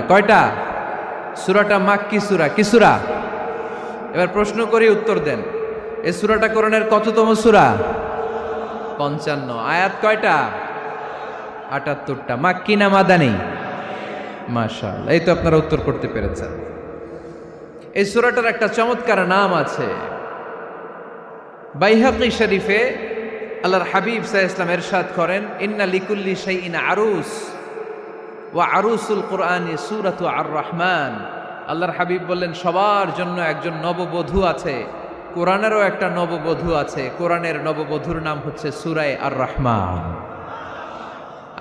কয়টা? সূরাটা মাক্কি সূরা। কি সূরা? এবার প্রশ্ন করি, উত্তর দেন। এই সূরাটা কোরআনের কততম সূরা? 55। আয়াত কয়টা? 78টা। মাক্কি না মাদানী? মাশাআল্লাহ, এই তো আপনারা উত্তর করতে পেরেছেন। এই সূরাটার একটা চমৎকার নাম আছে। বাইহাকী শরীফে আল্লাহর হাবিব সাল্লাল্লাহু আলাইহি ওয়াসাল্লাম ইরশাদ করেন, ইন্না লিকুল্লি শাইইন আরুস ওয়া আরুসুল কুরআনি সূরাতু আর-রাহমান। আল্লাহর হাবিব বললেন, সবার জন্য একজন নববধূ আছে, কোরআনেরও একটা নববধূ আছে। কোরআনের নববধূর নাম হচ্ছে সূরা আর-রাহমান।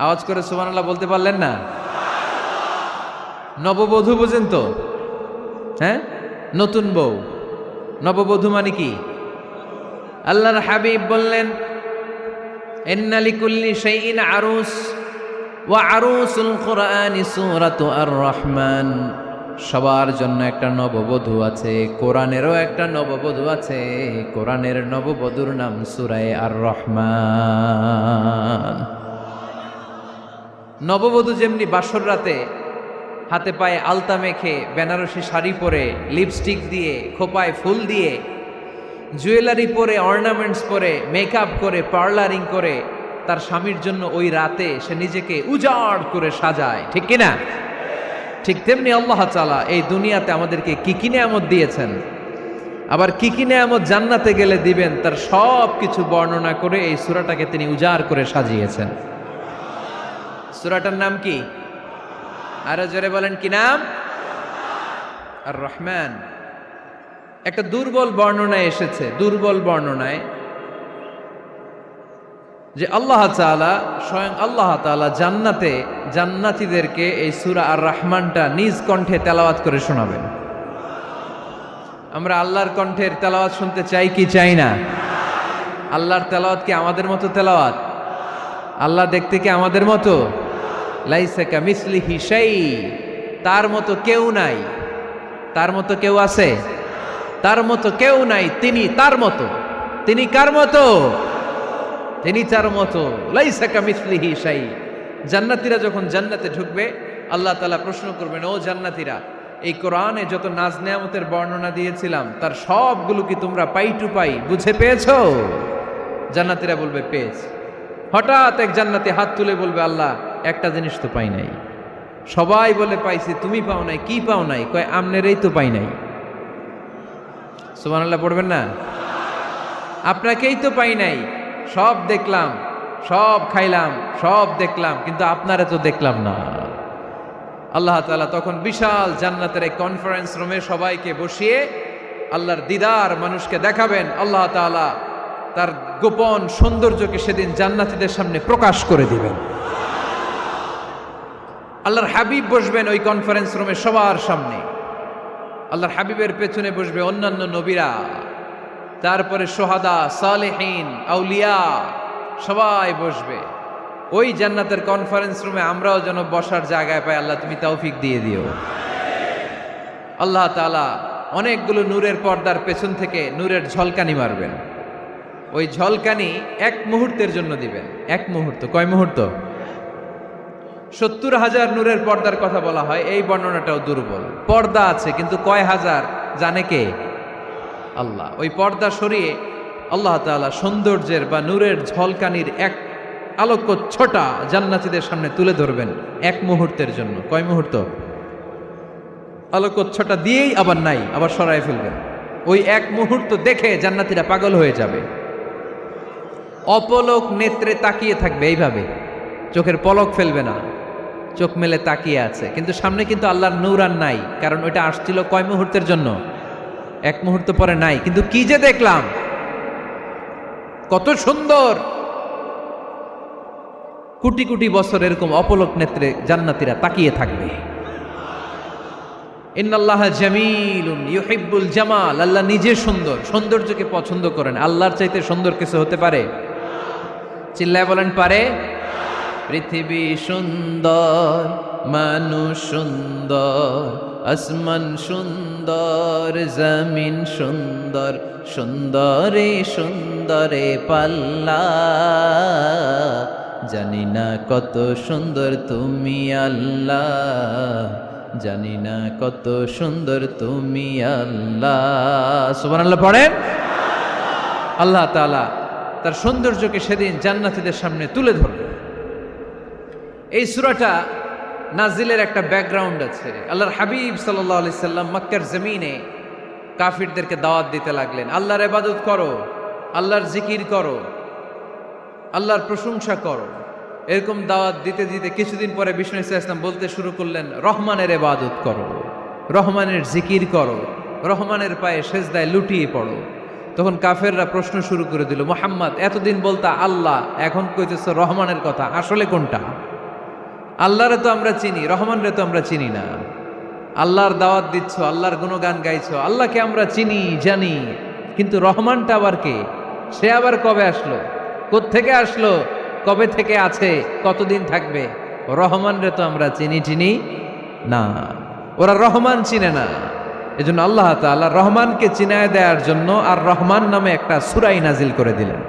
আওয়াজ করে সুবহানাল্লাহ বলতে পারলেন না? নববধূ বুঝেন তো? হ্যাঁ, নতুন বউ। নববধূ মানে কি? আল্লাহর হাবিব বললেন, ইন্না লিকুল্লি শাইইন আরুস ওয়া আরুসুল কুরআনি সূরাতু আর-রাহমান। সবার জন্য একটা নববধূ আছে, কোরআনেরও একটা নববধূ আছে। কোরআনের নববধূর নাম সূরা আর-রাহমান। নববধূ যেমনি বাসর রাতে হাতে পায়ে আলতা মেখে, বেনারসি শাড়ি পরে, লিপস্টিক দিয়ে, খোপায় ফুল দিয়ে, জুয়েলারি পরে, অর্নামেন্টস পরে, মেকআপ করে, পার্লারিং করে তার স্বামীর জন্য ওই রাতে সে নিজেকে উজাড় করে সাজায়, ঠিক কিনা? ঠিক তেমনি আল্লাহ তাআলা এই দুনিয়াতে আমাদেরকে কি কি নেয়ামত দিয়েছেন, আবার কি কি নেয়ামত জান্নাতে গেলে দিবেন, তার সব কিছু বর্ণনা করে এই সূরাটাকে তিনি উজাড় করে সাজিয়েছেন। সূরাটার নাম কি? আরো জোরে বলেন, কি নাম? আর-রাহমান। একটা দুর্বল বর্ণনায় এসেছে, দুর্বল বর্ণনায়, যে আল্লাহ তাআলা, স্বয়ং আল্লাহ তাআলা জান্নাতে জান্নাতীদেরকে এই সূরা আর-রাহমানটা নিজ কণ্ঠে তেলাওয়াত করে শোনাবেন। আমরা আল্লাহর কণ্ঠের তেলাওয়াত শুনতে চাই কি চাই না? আল্লাহর তেলাওয়াত কি আমাদের মতো তেলাওয়াত? আল্লাহ দেখতে কি আমাদের মতো? লাইসা কামিসলিহি শাই, তার মতো কেউ নাই। তার মতো কেউ আছে? তার মতো কেউ নাই। তিনি তার মতো। তিনি কার মতো? তিনি তার মতো। লাইসা কামিসলিহি শাই। জান্নাতীরা যখন জান্নাতে ঢুকবে, আল্লাহ তাআলা প্রশ্ন করবেন, ও জান্নাতীরা, এই কোরআনে যত নাজ নেয়ামতের বর্ণনা দিয়েছিলাম তার সবগুলো কি তোমরা পাই টু পাই বুঝে পেয়েছো? জান্নাতীরা বলবে পেয়েছি। হঠাৎ এক জান্নাতি হাত তুলে বলবে, আল্লাহ একটা জিনিস তো পাই নাই। সবাই বলে পাইছি, তুমি পাও নাই। কি পাও নাই? কয় আমনেরই তো পাই নাই। সুবহানাল্লাহ পড়বেন না? আপনাকেই তো পাই নাই। সব দেখলাম, সব খাইলাম, সব দেখলাম, কিন্তু আপনারে তো দেখলাম না। আল্লাহ তাআলা তখন বিশাল জান্নাতের এক কনফারেন্স রুমে সবাইকে বসিয়ে আল্লাহর দিদার মানুষকে দেখাবেন। আল্লাহ তাআলা তার গোপন সৌন্দর্যকে সেদিন জান্নাতীদের সামনে প্রকাশ করে দিবেন। আল্লাহর হাবিব বসবেন ওই কনফারেন্স রুমে সবার সামনে। আল্লাহর হাবিবের পেছনে বসবে অন্যান্য নবীরা, তারপরে সোহাদা, সালেহীন, আউলিয়া সবাই বসবে ওই জান্নাতের কনফারেন্স রুমে। আমরাও যেন বসার জায়গায় পাই, আল্লাহ তুমি তৌফিক দিয়ে দিও। আল্লাহ তাআলা অনেকগুলো নূরের পর্দার পেছন থেকে নূরের ঝলকানি মারবেন। ওই ঝলকানি এক মুহূর্তের জন্য দিবেন। এক মুহূর্ত। কয় মুহূর্ত? 70,000 নূরের পর্দার কথা বলা হয়, এই বর্ণনাটাও দুর্বল। পর্দা আছে কিন্তু কয় হাজার জানে কে? আল্লাহ। ওই পর্দা সরিয়ে আল্লাহ তাআলা সৌন্দর্যের বা নূরের ঝলকানির এক আলোকচ্ছটা জান্নাতীদের সামনে তুলে ধরবেন এক মুহূর্তের জন্য। কয় মুহূর্ত? আলোকচ্ছটা দিয়েই আবার নাই, আবার সরায় ফেলবেন। ওই এক মুহূর্ত দেখে জান্নাতীরা পাগল হয়ে যাবে, অপলক নেত্রে তাকিয়ে থাকবে। এইভাবে চোখের পলক ফেলবে না, চোখ মেলে তাকিয়ে আছে। কিন্তু সামনে কিন্তু আল্লাহর নূর আর নাই, কারণ ওইটা আসছিল কয় মুহূর্তের জন্য? এক মুহূর্ত পরে নাই। কিন্তু কি যে দেখলাম, কত সুন্দর! কোটি কোটি বছর এরকম অপলক নেত্রে জান্নাতীরা তাকিয়ে থাকবে। ইন্নাল্লাহা জামিলুন ইউহিব্বুল জামাল। আল্লাহ নিজে সুন্দর, সৌন্দর্যকে পছন্দ করেন। আল্লাহর চাইতে সুন্দর কিছু হতে পারে? চিল্লায় বলেন, পারে? পৃথিবী সুন্দর, মানুষ সুন্দর, আসমান সুন্দর, জমিন সুন্দর, সুন্দরে সুন্দরে পাল্লা। জানি না কত সুন্দর তুমি আল্লাহ, জানি না কত সুন্দর তুমি আল্লাহ। সুবহানাল্লাহ পড়েন। আল্লাহ তাআলা তার সৌন্দর্যকে সেদিন জান্নাতীদের সামনে তুলে ধরবেন। এই সূরাটা নাজিলের একটা ব্যাকগ্রাউন্ড আছে। আল্লাহর হাবিব সাল্লাল্লাহু আলাইহি সাল্লাম মক্কার জমিনে কাফিরদেরকে দাওয়াত দিতে লাগলেন, আল্লাহর ইবাদত করো, আল্লাহর জিকির করো, আল্লাহর প্রশংসা করো। এরকম দাওয়াত দিতে দিতে কিছুদিন পরে বিষ্ণু ইসলাম বলতে শুরু করলেন, রহমানের ইবাদত করো, রহমানের জিকির করো, রহমানের পায়ে সেজদায় লুটিয়ে পড়ো। তখন কাফেররা প্রশ্ন শুরু করে দিল, মুহাম্মদ এতদিন বলতা আল্লাহ, এখন কইতেছো রহমানের কথা, আসলে কোনটা? আল্লাহরে তো আমরা চিনি, রহমানরে তো আমরা চিনি না। আল্লাহর দাওয়াত দিচ্ছ, আল্লাহর গুণগান গাইছো, আল্লাহকে আমরা চিনি জানি, কিন্তু রহমানটা আবার কে? সে আবার কবে আসলো, কোত্থেকে আসলো, কবে থেকে আছে, কতদিন থাকবে? রহমানরে তো আমরা চিনি না। ওরা রহমান চিনে না। এজন্য আল্লাহ তাআলা রহমানকে চিনায় দেওয়ার জন্য আর রহমান নামে একটা সূরা নাজিল করে দিলেন।